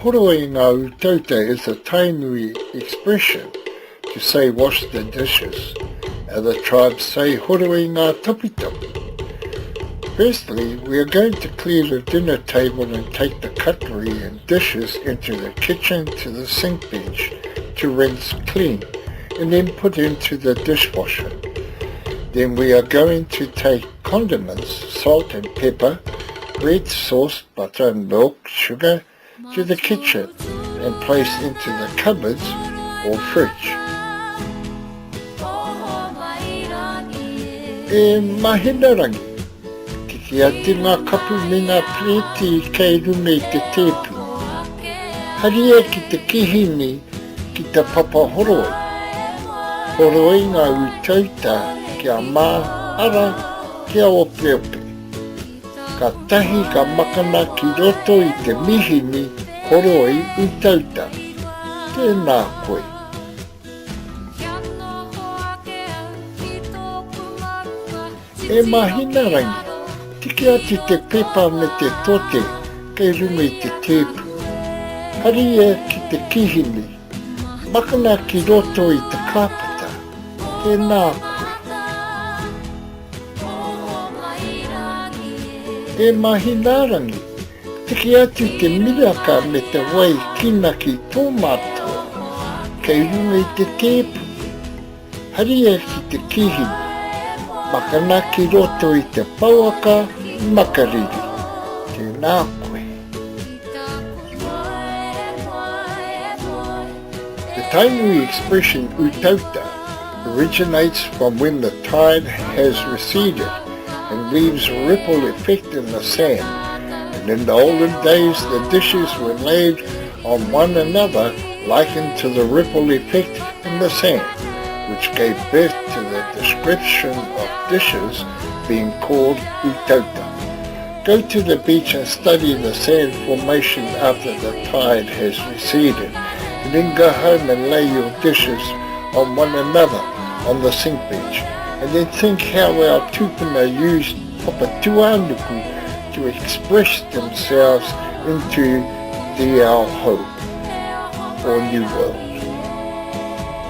Horoi ngā utauta is a tainui expression to say wash the dishes. Other tribes say horoi ngā tapitapu. Firstly, we are going to clear the dinner table and take the cutlery and dishes into the kitchen to the sink bench to rinse clean and then put into the dishwasher. Then we are going to take condiments, salt and pepper, bread sauce, butter and milk, sugar to the kitchen and place into the cupboards or fridge. E mahinarangi. Kia te ngā kapu me ngā preti kei runga I te tepu. Haria ki te kihini ki te papa horoi. Horoi ngā utauta kia mā ara kia ope ope. Ka tahi ka makana ki roto I te mihini horoi utauta. Tēnā koe. E mahina rangi. Tiki atu te pepa me te tote kei runga I te tepu. Haria ki te kihini. Makana ki roto I te kāpata. Tēnā koe. E mahinarangi. Tiki atu te miraka me te wai kina ki tō mātua. Kei runga I te tepu. Haria ki te kihini. Makana ki roto I te pauaka makariri. Tēnā koe. The tainui expression utauta originates from when the tide has receded and leaves a ripple effect in the sand. And in the olden days the dishes were laid on one another likened to the ripple effect in the sand, which gave birth to the description of dishes being called utauta. Go to the beach and study the sand formation after the tide has receded, and then go home and lay your dishes on one another on the sink bench, and then think how our tupuna used papatuanuku to express themselves into the ao hou, or new world.